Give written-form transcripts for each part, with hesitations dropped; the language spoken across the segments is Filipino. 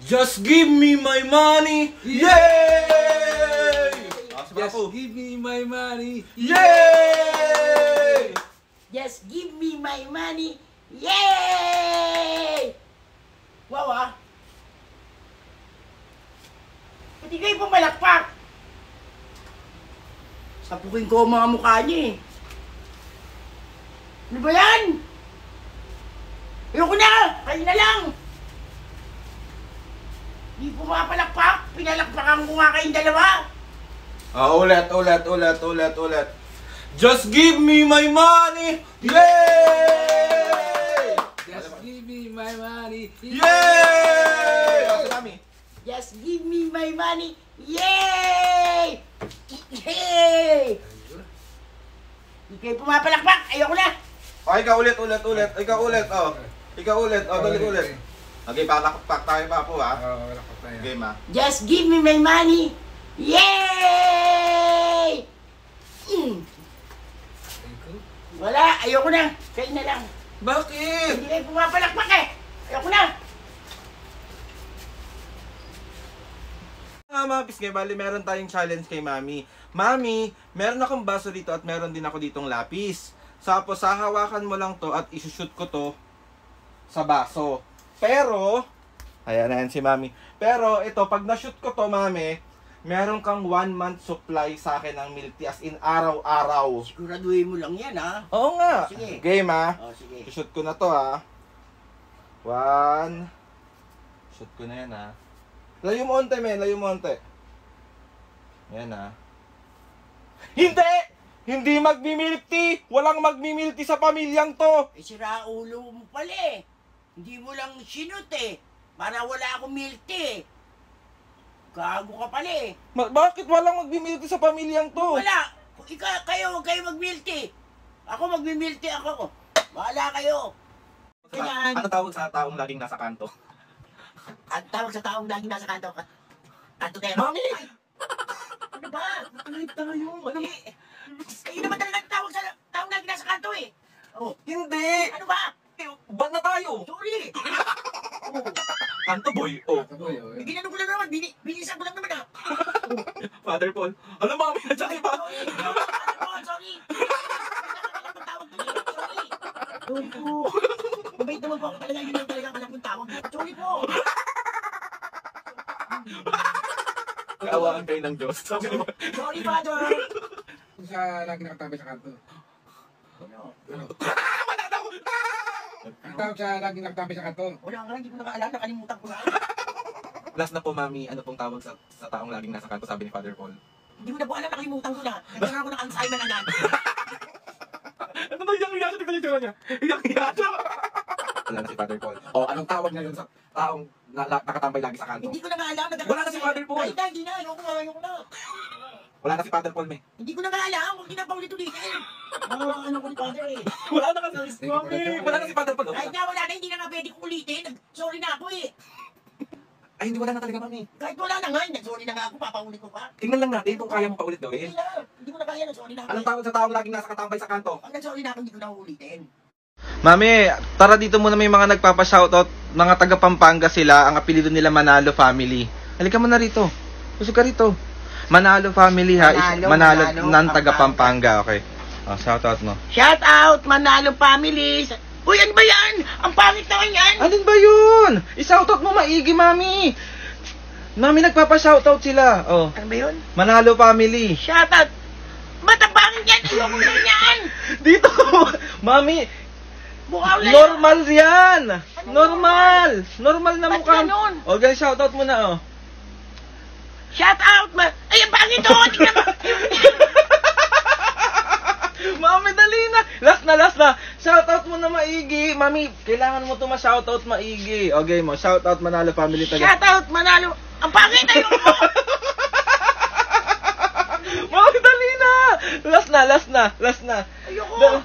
Just give me my money! Yay! Just give me my money! Yay! Just give me my money! Yay! Wow ah! Pati kayo pumalakpak! Sapukin ko ang mga mukha niyo eh. Ano ba yan? Ayoko na! Kayo na lang! Di pumapalakpak! Pinalakpakan ko nga kayong dalawa! Ulit. Just give me my money! Yay! Just give me my money! Yay! Mami. Just give me my money! Yay! Yay! Di kayo pumapalakpak! Ayoko na! Ikaw ulit. Ikaw ulit. Dali ulit. Okay, palakpak tayo pa po ha. Palakpak tayo. Game ha. Just give me my money! Yay! Wala, ayoko na. Kayo na lang. Bakit? Hindi kayo pumapalakpak eh. Ayoko na. Mga Pisngay, bali meron tayong challenge kay Mami. Mami, meron akong baso dito at meron din ako ditong lapis. Tapos, hahawakan mo lang to at isushoot ko to sa baso. Pero, ayan si Mami. Pero, ito, pag na-shoot ko to, Mami, meron kang 1 month supply sa akin ng milk tea as in araw-araw. Siguraduhin mo lang yan ha. Oo nga. Sige. Game ha. Sige. Shoot ko na to ha. 1. Shoot ko na yan ha. Layo mo onte, men. Layo mo onte. Yan ha. Hindi! Hindi magmi-milk tea! Walang magmi-milk tea sa pamilyang to! Eh, sira ulo mo pala eh. Hindi mo lang sinut eh. Para wala akong milk tea eh. Gago ka pala eh. Bakit walang magmi-milk tea sa pamilyang to? Wala. Huwag kayo mag-milk tea. Ako mag-milk tea ako. Bahala kayo. Ganyan. Ano tawag sa taong laging nasa kanto? Ang tawag sa taong laging nasa kanto. Kantotero. Mami! Ay, ano ba? Ay, tayo. Ano? Kayo naman talaga tawag sa taong laging nasa kanto eh. Oh. Hindi! Ano ba? Ban na tayo! Sorry. Kanto boy! Oh. Ginano ko lang naman. Bilisan ko lang naman ah. Father Paul. Ano Mami? Nandiyan ba? Sorry. Sorry po. Mabait naman po ako talaga. Yun lang talaga alam kong tawag. Sorry po. Kaawaan kayo ng Diyos. Sorry, Father. Kung siya lagi nakatabi sa kanto. Ano? Ang tawag siya lagi nakatabi sa kanto. Wala nga, hindi ko nakaalala. Nakalimutan ko na. Last na po, Mami. Ano pong tawag sa taong laging nasa kanto, sabi ni Father Paul? Hindi ko na po alam. Nakalimutan ko na. Nagkaroon ako ng Alzheimer agad. Ano na iyak-iyak siya? Tignan niyo niya. Iyak-iyak siya. Wala na si Father Paul. O, anong tawag niya yun sa taong nakatambay lagi sa kanto? Hindi ko na nga alam. Wala na si Father Paul. Ay, hindi na. Ayoko na. Wala na si Father Paul, me. Hindi ko na nga alam. Huwag kinapaulit-ulitin. Ano ko ni Father eh. Wala na kasi. Mami, wala na si Father Paul. Kahit na wala na, hindi na nga pwede kong ulitin. Sorry na ako eh. Ay, hindi wala na talaga, Mami. Kahit wala na nga, nag-sorry na nga ako, papaulit ko pa. Tingnan lang natin kung kaya mo paulit gawin. Hindi na. Hindi ko na kaya, nag-sorry na ako. Anong tawag sa taong laging nasa katambay sa kanto? Pag nag-sorry na ako, hindi ko na uulitin. Mami, tara dito muna may mga nagpapa-shoutout. Mga taga Pampanga sila, ang apelido nila Manalo Family. Halika mo na rito. Usog ka rito. Manalo Family ha. Manalo ng taga Pampanga. Okay. Oh, shoutout mo. Shout out, Manalo families! Uy, ano ba yan? Ang pangit naman yan! Alin ba yun? I-shoutout mo maigi, Mami. Mami, nagpapa-shoutout sila. Oh. Ano ba yun? Manalo Family. Shout out! Ba't ang pangit yan? Ayoko na yan! Dito. Mami, Bukaw na yan! normal yan. Normal. Normal na Ba't mukha. ganun? O, guys, shoutout mo na, oh. Shout out! Ay, ang pangit oh! Tingnan mo! Mami, dali na. Last na. Shoutout mo na maigi. Mami, kailangan mo to ma-shoutout maigi. Okay mo, shoutout Manalo Family taga. Shout out, Manalo! Ang pangit! Ayoko! Mami, dali na. Last na. Ayoko!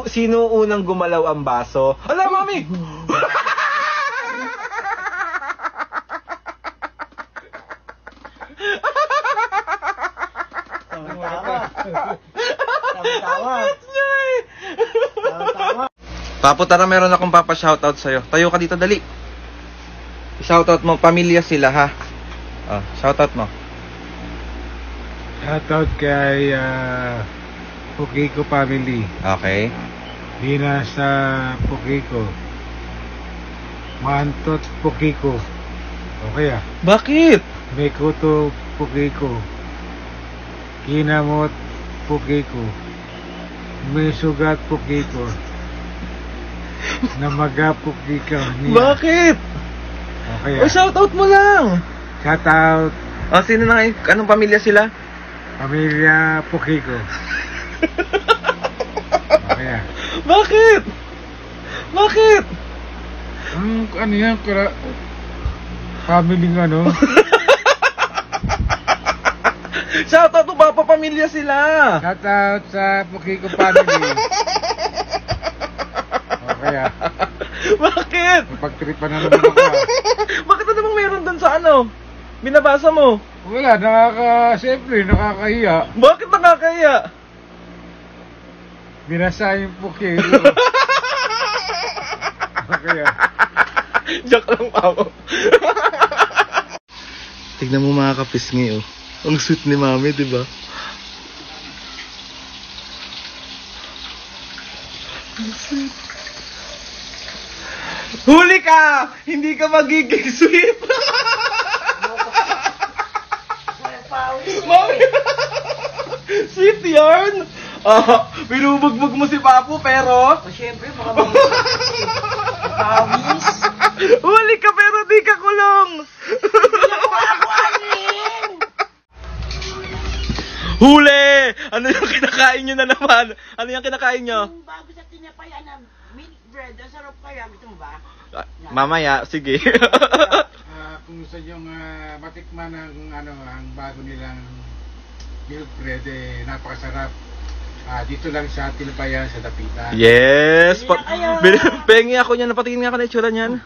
Sino unang gumalaw ang baso? Hala, Mami! Tawa. Papo, tara, meron akong papa-shoutout sa'yo. Tayo ka dito, dali. Shoutout mo, pamilya sila, ha? Shoutout mo. Shoutout kay Pukiko family. Okay. Dina sa Pukiko. Mantot Pukiko. Okay Bakit? Mekuto Pukiko. Kinamot Pukiko. Mesugat Pukiko. Namaga Pukiko. Bakit? Okay O, shoutout mo lang. Shoutout Sino na nga, anong pamilya sila? Pamilya Pukiko. Okay Bakit? Bakit? Ano yan? Family ng ano? Shoutout mo, papa, pamilya sila. Shoutout sa Pukiko family. Okay Bakit? Pagtripan na naman ako Bakit na namang meron doon sa ano? Binabasa mo? Wala, siyempre, nakakahiya. Bakit nakakaya? Binasa yung Pukiko. Okay Joke lang, papa. Tignan mo mga kapisngi, oh. Ang sweet ni mami, di ba? Huli ka! Hindi ka magiging sweet! Mami! Sweet yarn! Binubugbog mo si Papu, pero... Siyempre, baka pawis. Huli ka, pero di ka kulong! Huli! Ano yung kinakain nyo na naman? Ano yung kinakain nyo? Yung bago sa tinapayan na milk bread, ang sarap kaya. Gusto mo ba? Mamaya, sige. Kung gusto nyong matikman ang bago nilang milk bread, napakasarap. Dito lang sa Tinapayan, sa Dapitan. Yes! Pengi ako niyan. Napatingin nga ako na itsura niyan.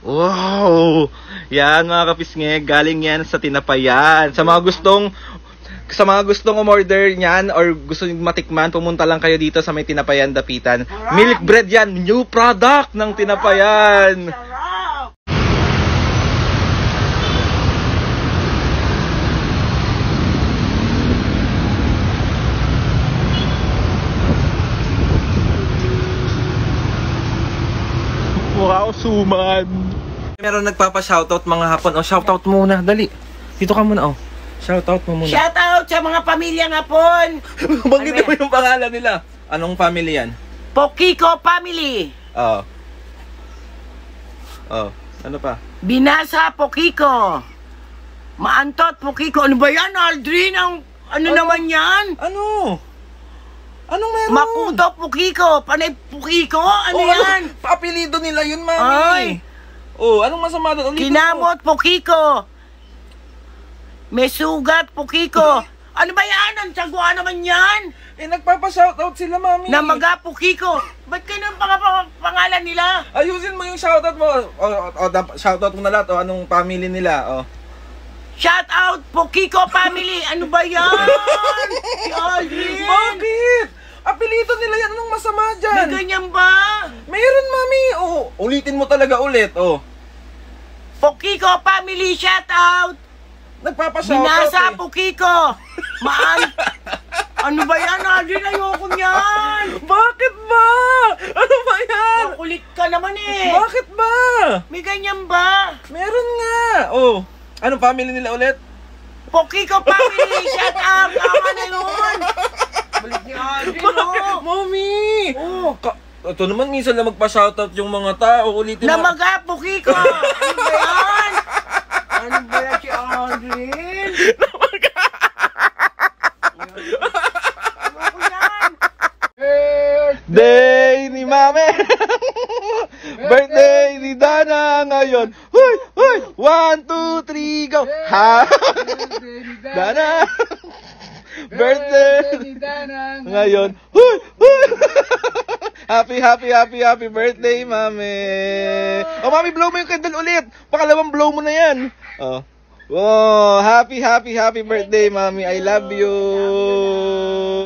Wow! Yan mga kapisnge, galing yan sa Tinapayan. Sa mga gustong umorder niyan or gusto nyo matikman, pumunta lang kayo dito sa may Tinapayan, Dapitan. Milk bread yan, new product ng Tinapayan. Sarap! Wow, suman. Meron nagpapa-shoutout mga hapon. Shoutout muna, dali. Dito ka muna, Shoutout mo muna. Shoutout sa mga pamilya nga pon! Banggitin mo yung pangalan nila. Anong family yan? Pukiko family! Ano pa? Binasa Pukiko! Maantot Pukiko! Ano ba yan, Aldrin? Ano naman yan? Ano? Anong meron? Makuto Pukiko! Panay Pukiko? Ano yan? Apelido nila yun, mami. Ay! Anong masama doon? Ulitin mo. Kinamot Pukiko! May sugat Pukiko! Ano ba yan? Ang sagwa naman yan! Nagpapa-shoutout sila, mami. Namaga Pukiko! Ba't ganun pangalan nila? Ayusin mo yung shoutout mo. Shoutout mo na lahat. Anong family nila? Shout out Pukiko family! Ano ba yan? Si Aldrin! Bakit? Apelido nila yan. Anong masama dyan? May ganyan ba? Meron, mami. Ulitin mo talaga ulit. Pukiko family, shout out! Nagpapa-shoutout. Binasa Pukiko! Ano ba yan, Aldrin? Ayoko niyan! Bakit ba? Ano ba yan? Makulit ka naman eh! Bakit ba? May ganyan ba? Meron nga. Anong family nila ulit? Pukiko family, shout out! Tama na yun! Balik ni Aldrin, Mami! Ito naman minsan lang magpa-shoutout yung mga tao. Ulitin mo. Namaga Pukiko! Ano ba yan? Ano ba yan si Aldrin? Namaga! Ayoko yan! Birthday ni Mami! Birthday ni Dana ngayon! Huy! Huy! 1, 2, 3, go! Ha! Dana! Birthday ni Dana ngayon! Huy! Huy! Happy birthday, Mami! Mami, blow mo yung candle ulit! Pakalawang blow mo na yan! Happy birthday, Mami! I love you!